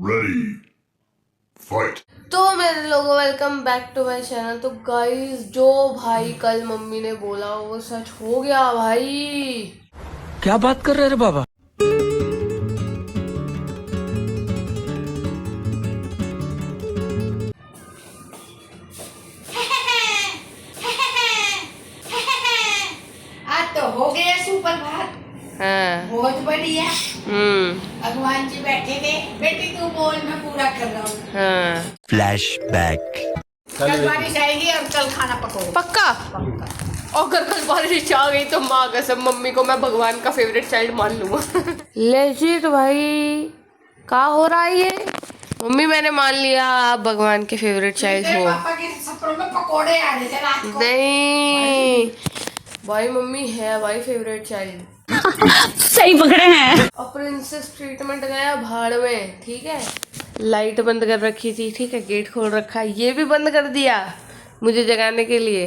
Ready, fight. तो मेरे लोगों welcome back to my channel. तो गाइस जो भाई कल मम्मी ने बोला वो सच हो गया भाई। क्या बात कर रहे रे बाबा। आज तो हो गया सुपर भात। हाँ। बहुत बढ़िया। भगवान जी बैठे थे, बेटी तू बोल मैं पूरा कर रहा हूँ। हाँ। फ्लैशबैक। कल बारिश आएगी और कल खाना पकोड़े पक्का। और अगर कल बारिश आ गई तो माँ कसम मम्मी को मैं भगवान का फेवरेट चाइल्ड मान लूंगा। लेजिट भाई क्या हो रहा है ये? मम्मी मैंने मान लिया आप भगवान के फेवरेट चाइल्ड तेरे हो। पापा के सपनों में पकोड़े आ रहे थे रात को। नहीं भाई मम्मी है भाई फेवरेट चाइल्ड। सही पकड़े हैं। और प्रिंसेस ट्रीटमेंट गया भाड़ में, ठीक है। लाइट बंद कर रखी थी, ठीक है। गेट खोल रखा, ये भी बंद कर दिया मुझे जगाने के लिए।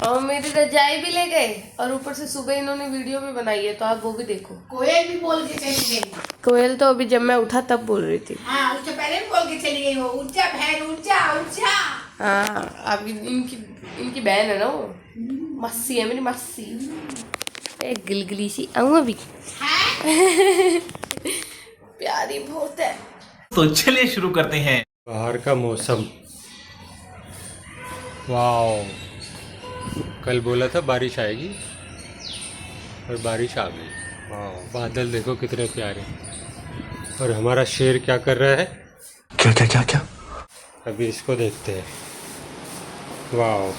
और मेरी रजाई भी ले गए। और ऊपर से सुबह इन्होंने वीडियो भी बनाई है तो आप वो भी देखो। कोयल भी बोल के चली गई। कोयल तो अभी जब मैं उठा तब बोल रही थी। हाँ उससे पहले भी बोल के चली गई वो, ऊंचा बहन ऊंचा ऊंचा। हाँ अब इनकी बहन है ना वो, मस्सी है मेरी मस्सी। एक गिलगिली सी आऊँ अभी। प्यारी बहुत है। तो चलिए शुरू करते हैं। बाहर का मौसम, वाओ। कल बोला था बारिश आएगी और बारिश आ गई। वाओ, बादल देखो कितने प्यारे। और हमारा शेर क्या कर रहा है? क्या क्या क्या क्या? अभी इसको देखते हैं। वाओ,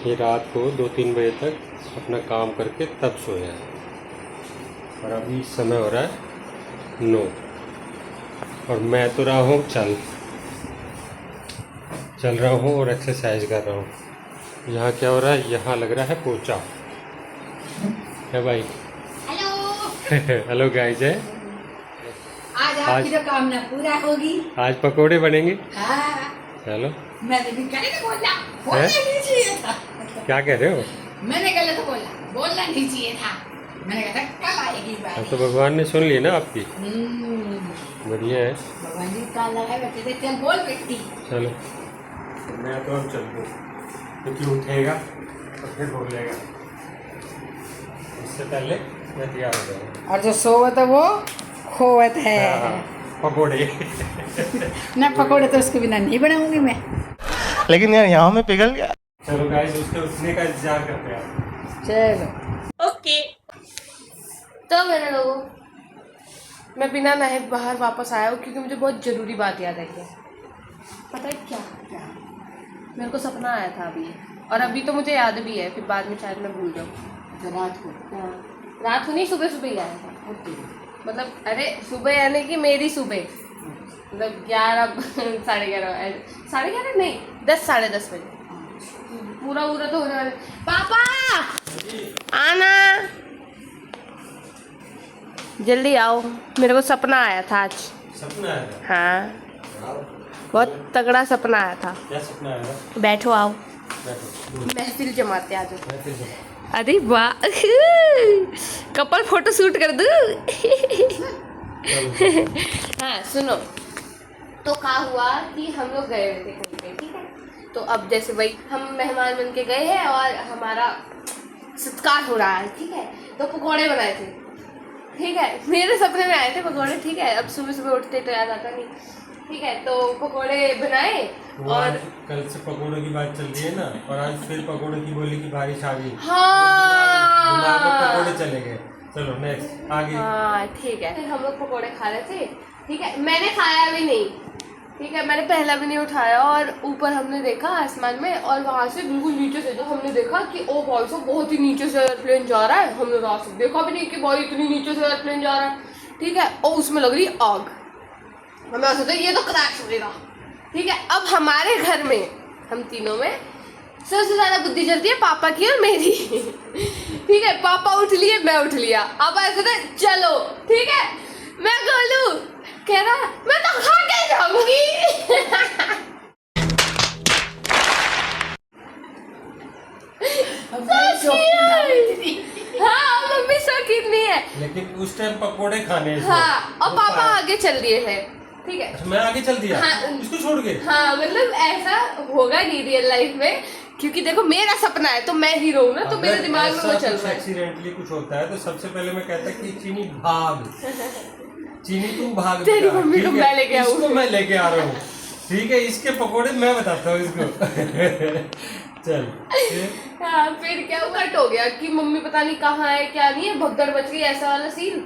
ये रात को 2-3 बजे तक अपना काम करके तब सोया है। और अभी समय हो रहा है 9 और मैं तो रहा हूँ चल रहा हूँ और एक्सरसाइज कर रहा हूँ। यहाँ क्या हो रहा है? यहाँ लग रहा है पोचा है भाई। हेलो हेलो गाइस है। आज आपकी तो कामना पूरा होगी। आज पकोड़े बनेंगे। हाँ चलो। मैंने भी गलत बोला, है? बोलना नहीं चाहिए था। क्या कह रहे हो? मैंने गलत बोला, बोलना नहीं चाहिए था। मैंने कहा था कल आएगी अब बारिश। तो भगवान ने सुन ली ना आपकी। बढ़िया है। भगवान जी का लगा बैठे थे, चल बोल बेटी। चलो मैं तो अब चल दूँ क्योंकि उठेगा तो फिर बोलेगा। इससे पहले मैं तैयार हो जाऊँ। और जो सोवत है वो खोवत है। पकोड़े। ना पकोड़े तो उसके बिना नहीं बनाऊंगी मैं। लेकिन यार यहाँ में पिघल गया। चलो गाइस उसके उठने का इंतजार करते हैं। चलो ओके। तो मेरे लोगों मैं बिना नहाए बाहर वापस आया हूँ क्योंकि मुझे बहुत ज़रूरी बात याद आई है। पता है क्या? मेरे को सपना आया था अभी, और अभी तो मुझे याद भी है, फिर बाद में शायद मैं भूल जाऊँ। रात को हाँ रात को नहीं, सुबह सुबह ही आया था। मतलब अरे सुबह यानी कि मेरी सुबह, मतलब 11 11:30 नहीं 10 10:30 बजे। पूरा तो होने वाला। पापा आना जल्दी आओ, मेरे को सपना आया था आज। सपना आया था? हाँ बहुत तगड़ा सपना आया था। क्या सपना आया था? बैठो आओ, बैठो। महफिल जमाते आज। मैं फिर जाऊँ। अरे वाह कपल फोटो शूट कर दूँ। हाँ सुनो, तो क्या हुआ कि हम लोग गए हुए थे कहीं पे, ठीक है। तो अब जैसे भाई हम मेहमान बन के गए हैं और हमारा सत्कार हो रहा है, ठीक है। तो पकौड़े बनाए थे, ठीक है। मेरे सपने में आए थे पकौड़े, ठीक है। अब सुबह सुबह उठते तो याद आता नहीं, ठीक है। तो पकौड़े बनाए और कल से पकोड़ों की बात चल रही है ना, और आज फिर पकोड़े की बोली की बारिश आ गई। हाँ दिमाग में पकोड़े चले गए। चलो नेक्स्ट आगे। हाँ ठीक है। फिर हम लोग पकौड़े खा रहे थे, ठीक है। मैंने खाया भी नहीं, ठीक है। मैंने पहला भी नहीं उठाया। और ऊपर हमने देखा आसमान में, और वहाँ से बिल्कुल नीचे से जो हमने देखा कि ओ भाई साहब बहुत ही नीचे से एयरप्लेन जा रहा है। हमने रात से देखा भी नहीं कि भाई इतनी नीचे से एयरप्लेन जा रहा है, ठीक है। और उसमें लग रही आग। हमें सोचा ये तो क्रैश हो गया, ठीक है। अब हमारे घर में हम तीनों में सबसे ज्यादा बुद्धि चलती है पापा की और मेरी, ठीक है। पापा उठ लिए, मैं उठ लिया। अब ऐसे थे चलो, ठीक है। मैं बोलूं कह रहा मैं तो खा के जाऊंगी। यकीन नहीं है। लेकिन उस टाइम पकोड़े खाने थे। हाँ, और पापा आगे चल दिए थे, ठीक है। अच्छा, मैं आगे चल दिया। हाँ, इसको छोड़ के। हाँ, मतलब ऐसा होगा नहीं रियल लाइफ में, क्योंकि देखो मेरा सपना है तो मैं हीरो हूँ ना, तो मेरे दिमाग में वो चल रहा है। एक्सीडेंटली कुछ होता है तो सबसे पहले मैं कहता कि चीनी भाग, चीनी तू भाग, तेरी मम्मी को मैं लेके आऊँ, इसको मैं लेके आ रहा हूँ, ठीक है। इसके पकोड़े मैं बताता हूँ इसको। चल हाँ, फिर क्या कट हो गया कि मम्मी पता नहीं कहाँ है क्या नहीं है, भगदड़ मच गई, ऐसा वाला सीन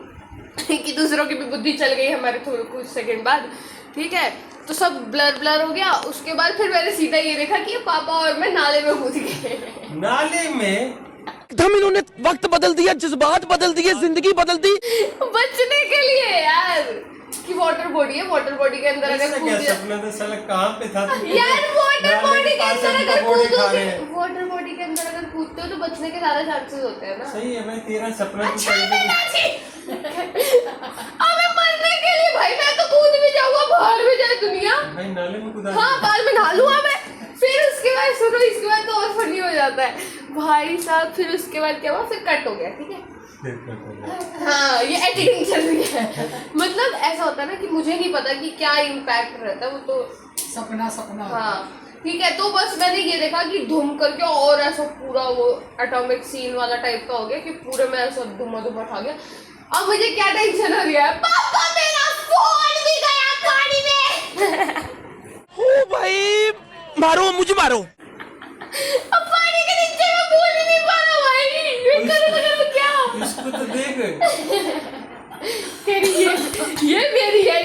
कि दूसरों की भी बुद्धि चल गई हमारे थोड़े कुछ सेकंड बाद, ठीक है। तो सब ब्लर ब्लर हो गया। उसके बाद फिर मैंने सीधा ये देखा कि पापा और मैं नाले में कूद गए। नाले में एकदम इन्होंने वक्त बदल दिया, जज्बात बदल दिए, जिंदगी बदल दी बचने के लिए यार, कि वाटर बॉडी है, वाटर बॉडी के अंदर अगर क्या सपना था साला, कहाँ पे था तू? यार वाटर बॉडी के अंदर अगर कूदोगे, हैं। वाटर बॉडी के अंदर अगर कूदते हो तो बचने के ज्यादा चांसेस होते हैं ना। सही है भाई, तेरा सपना अच्छा अबे मरने के लिए भाई, मैं तो कूद भी जाऊंगा, बाहर भी जाए दुनिया। भाई नाले में कूदा। हाँ, बाल में नहा लूंगा मैं। फिर उसके बाद सुनो, इसके बाद तो और फनी हो जाता है भाई साहब। फिर उसके बाद क्या हुआ, फिर कट हो गया, ठीक है। हाँ, ये एडिटिंग चल रही है। मतलब ऐसा होता है ना कि मुझे नहीं पता कि क्या इम्पैक्ट रहता है, वो तो सपना। हाँ, ठीक है। तो बस मैंने ये देखा कि धूम करके और ऐसा पूरा वो एटॉमिक सीन वाला टाइप का हो गया कि पूरे में ऐसा धुआं खा गया। अब मुझे क्या टेंशन हो रही है, पापा मेरा फोन भी गया पानी में। ओ भाई, मारो मुझे मारो। अब पानी के नीचे मैं बोल ही नहीं पा रहा भाई, मैं करूँ क्या? इसको तो देख। ये मेरी है।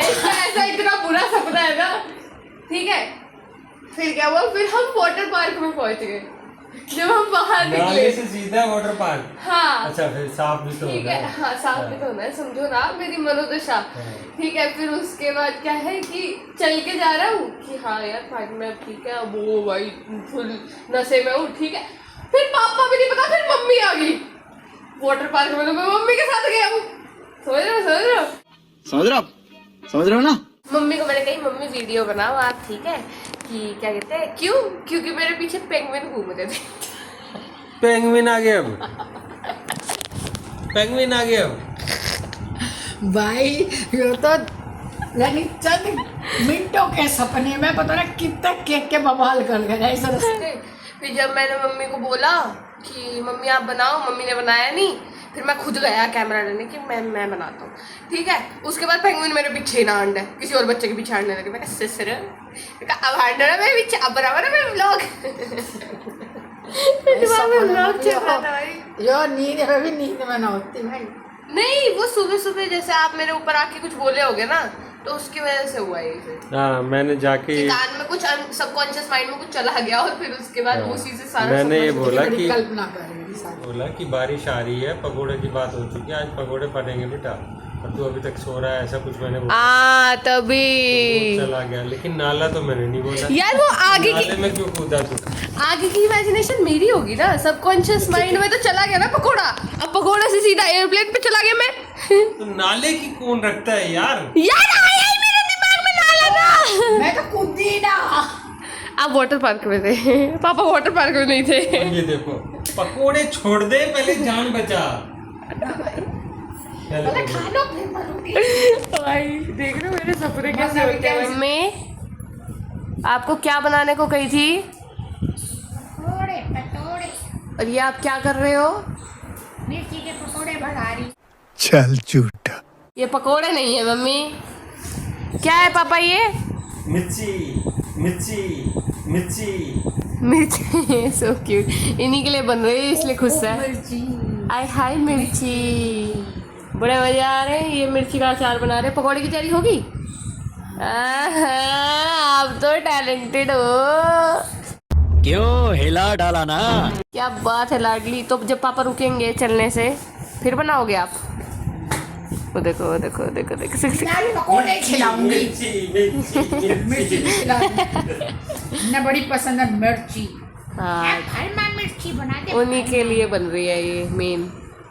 इसका ऐसा इतना बुरा सपना है ना, ठीक है। फिर क्या हुआ, फिर हम वाटर पार्क में पहुंच गए। जब हम बाहर निकले से सीधा वाटर पार्क। हाँ, अच्छा, फिर साफ भी तो ठीक है। हाँ, साफ भी तो होना है, समझो ना मेरी मनोदशा, ठीक है। फिर उसके बाद क्या है कि चल के जा रहा हूँ कि हाँ यार पार्क में ठीक है, अब वो भाई फुल नशे में हूँ, ठीक है। फिर पापा भी नहीं पता, फिर मम्मी आ गई वाटर पार्क में, तो मैं मम्मी के साथ गया हूँ। समझ रहे हो ना। मम्मी को मैंने कही, मम्मी वीडियो बनाओ आप, ठीक है, कि क्या कहते हैं, क्यों? क्योंकि मेरे पीछे पेंगुइन घूम रहे थे। पेंगुइन आ गया अब। पेंगुइन आ गया अब। भाई ये तो यानी चंद मिनटों के सपने में पता ना कितना केक के बवाल कर गए ऐसा। फिर जब मैंने मम्मी को बोला कि मम्मी आप बनाओ, मम्मी ने बनाया नहीं। फिर मैं खुद गया कैमरा लेने कि मैं बनाता हूँ, ठीक है। उसके बाद पेंगुइन मेरे पीछे ही ना हांड है, किसी और बच्चे के पीछे हांडने लगे। मैं सिस्टर अब हांड रहा मेरे पीछे, अब बराबर है मैं व्लॉग। दिमाग में व्लॉग चल रहा था भाई। यो नींद में भी नींद में ना होती भाई। नहीं, वो सुबह सुबह जैसे आप मेरे ऊपर आके कुछ बोले होगे ना, तो उसकी वजह से हुआ ये फिर। हाँ, मैंने जाके कान में कुछ सबकॉन्शियस माइंड में कुछ चला गया और फिर उसके बाद उसी से सारा मैंने ये बोला कि कल्पना कर रही थी। बोला कि बारिश आ रही है, पकोड़े की बात हो चुकी है, आज पकोड़े पड़ेंगे बेटा, और तू अभी तक सो रहा है, ऐसा कुछ मैंने बोला। तभी तो चला गया, लेकिन नाला तो मैंने नहीं बोला यार। वो आगे नाले में क्यों कूदा तू? आगे की इमेजिनेशन मेरी होगी ना, सबकॉन्शियस माइंड में तो चला गया ना पकोड़ा। अब पकोड़ा से सीधा एयरप्लेन पे चला गया मैं। तो नाले की कौन रखता है यार? यार आया ही मेरे दिमाग में नाला ना। मैं तो कूदी ना। आप वाटर पार्क में थे, पापा वाटर पार्क में नहीं थे। ये देखो, पकोड़े छोड़ दे, पहले जान बचा। खाना फिर मरूंगी। भाई देख रहे हो मेरे सपने कैसे होते हैं। मम्मी आपको क्या बनाने को कही थी? पकोड़े और ये आप क्या कर रहे हो? मिर्ची के पकोड़े बना रही। चल झूठा। ये पकोड़े नहीं है मम्मी, क्या है पापा? ये मिर्ची मिर्ची मिर्ची मिर्ची। सो क्यूट, इन्हीं के लिए बन रही है इसलिए खुश है। आय हाय मिर्ची, बड़े मजे आ रहे हैं। ये मिर्ची का अचार बना रहे हैं। पकौड़े की तैयारी होगी। आप तो टैलेंटेड हो। क्यों हिला डाला ना? क्या बात है लाडली। तो जब पापा रुकेंगे चलने से फिर बनाओगे आप? वो देखो वो देखो देखो देखो पकोड़े खिलाऊंगी। मिर्ची ना बड़ी पसंद है मिर्ची। हाँ, घर में मिर्ची बना दे। उन्हीं के लिए बन रही है ये मेन।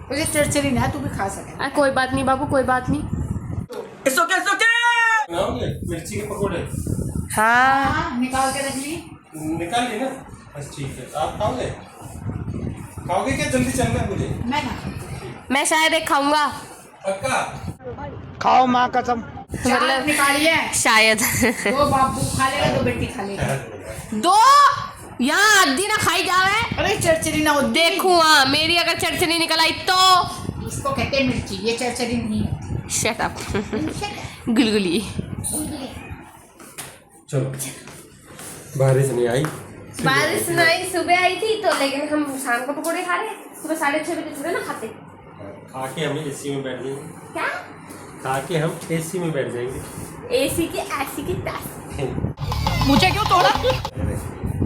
मुझे चरचरी ना, तू भी खा सके। कोई बात नहीं बाबू, कोई बात नहीं। बनाओगे मिर्ची के पकोड़े? हाँ, निकाल के रख ली। निकाल ली ना? बस ठीक है। आप खाओगे? खाओगे क्या? जल्दी चलना है मुझे। मैं ना मैं शायद एक खाऊंगा, खाओ माँ कसम। चार निकालिए, शायद। 2 बाबू खा लेगा, 2 बेटी खा लेगा। 2 यहाँ आधी ना खाई जावे। अरे चरचरी ना हो, देखूँ हाँ, मेरी अगर चरचरी निकल आई तो। इसको कहते हैं मिर्ची, ये चरचरी नहीं है। Shut up. गुलगुली। चलो, बारिश नहीं आई। बारिश नहीं सुबह आई थी तो, लेकिन हम शाम को पकौड़े खा रहे। सुबह 6:30 बजे थोड़े ना खाते। खा के हम एसी में बैठ जाएंगे। क्या? खा के हम एसी में बैठ जाएंगे। एसी की ऐसी की तैसी। मुझे क्यों तोड़ा?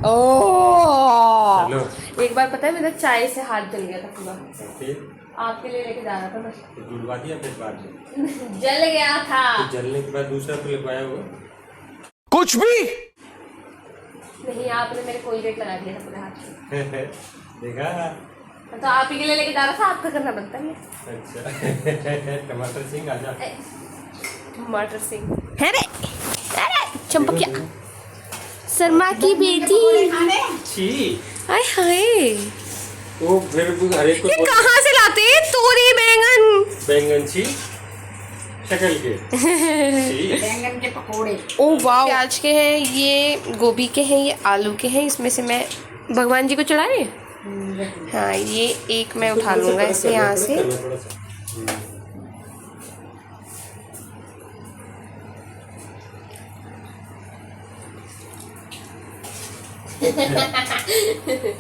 ओह, चलो। एक बार पता है मेरा चाय से हाथ जल गया था पूरा। फिर आपके लिए लेके जा रहा था मैं। जुड़वा दिया फिर बाद में। जल गया था। तो जलने के बाद दूसरा तो लगवाया होगा। कुछ भी नहीं, आपने मेरे कोलगेट लगा दिया था पूरे हाथ में। देखा? तो आप ही के लिए लेके जा रहा था, आपका करना बनता है। अच्छा। टमाटर सिंह आजा। टमाटर सिंह है रे। अरे चंपकिया, शर्मा की बेटी। छी। हाय हाय, वो फिर हरे को ये कहाँ से लाते हैं तोरी बैंगन? बैंगन छी शक्ल के। छी। बैंगन के पकोड़े। ओ वाह, प्याज के हैं, ये गोभी के हैं, ये आलू के हैं। इसमें से मैं भगवान जी को चढ़ाए। हाँ, ये एक मैं उठा लूंगा इसे यहाँ से। थोड़ा सा।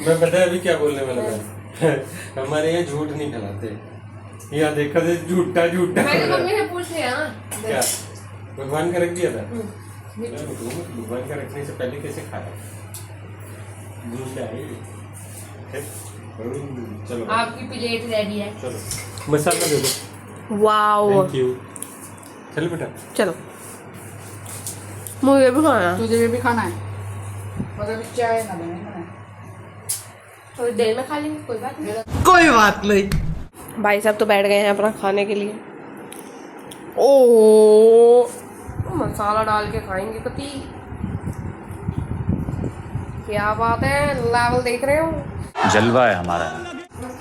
मैं पता है अभी क्या बोलने वाला था। हमारे यहाँ झूठ नहीं खिलाते। यहाँ देखा थे झूठा झूठा। मैंने मम्मी से पूछ लिया। क्या भगवान का रख दिया था? भगवान का रखने से पहले कैसे खाया? चलो, आपकी प्लेट रेडी है। चलो मसाला दे दो। Wow, thank you. चलो बेटा, चलो मुझे भी खाना। तुझे भी खाना है? मतलब चाय ना बने। थोड़ी देर में खा लेंगे, कोई बात नहीं। कोई बात नहीं। भाई साहब तो बैठ गए हैं अपना खाने के लिए। ओह, मसाला डाल के खाएंगे कति। क्या बात है, लेवल देख रहे हो? जलवा है हमारा।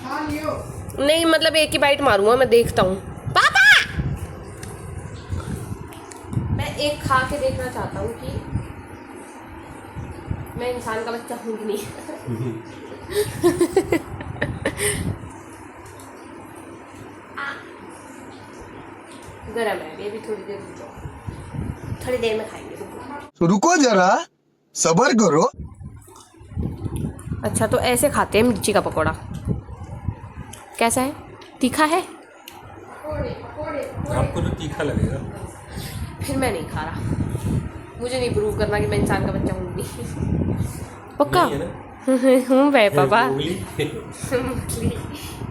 खा लियो। नहीं मतलब एक ही बाइट मारूंगा, मैं देखता हूँ। पापा, मैं एक खा के देखना चाहता हूँ कि मैं इंसान का बच्चा हूँ कि नहीं। गरम है ये भी, थोड़ी देर रुक जाओ, थोड़ी देर में खाएंगे। तो रुको जरा, सब्र करो। अच्छा, तो ऐसे खाते हैं मिर्ची का पकौड़ा। कैसा है? तीखा है? आपको तो तीखा लगेगा। फिर मैं नहीं खा रहा। मुझे नहीं प्रूव करना कि मैं इंसान का बच्चा हूँ नहीं। पक्का नहीं है ना? हूँ भाई पापा। उंगली।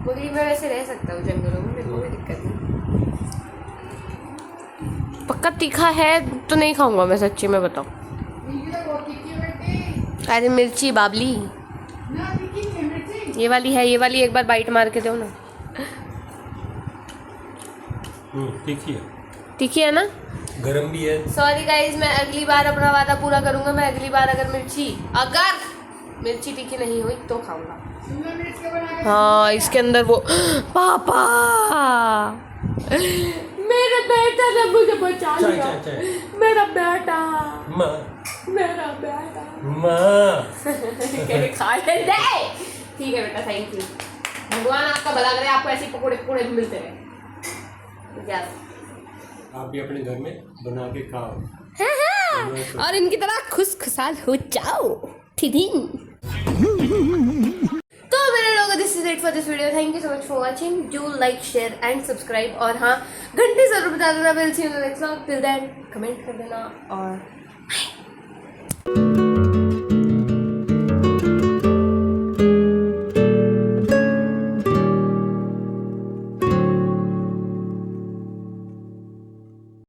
मुगली में वैसे रह सकता हूँ जंगलों में, मेरे को कोई दिक्कत नहीं। पक्का तीखा है तो नहीं खाऊंगा मैं, सच्ची में बताओ। अरे मिर्ची बाबली, ये वाली है, ये वाली एक बार बाइट मार के दो ना। तीखी है। तीखी है ना? गरम भी है। सॉरी गाइज, मैं अगली बार अपना वादा पूरा करूंगा। मैं अगली बार अगर मिर्ची तीखी नहीं हुई तो खाऊंगा। हाँ, इसके अंदर वो पापा, मेरा बेटा ने मुझे बचा लिया। मेरा बेटा, माँ, मेरा बेटा। माँ। खा ले दे। ठीक है बेटा, थैंक यू। भगवान आपका भला करे, आपको ऐसे पकोड़े पकोड़े भी मिलते रहे। आप भी अपने घर में बना के खाओ। हाँ, और इनकी तरह खुशखुशाल हो जाओ। तो मेरे लोगों, this is it for this video. Thank you so much for watching. Do like, share and subscribe. और हाँ, घंटी जरूर बजा देना। Will see you in the next vlog. Till then comment कर देना और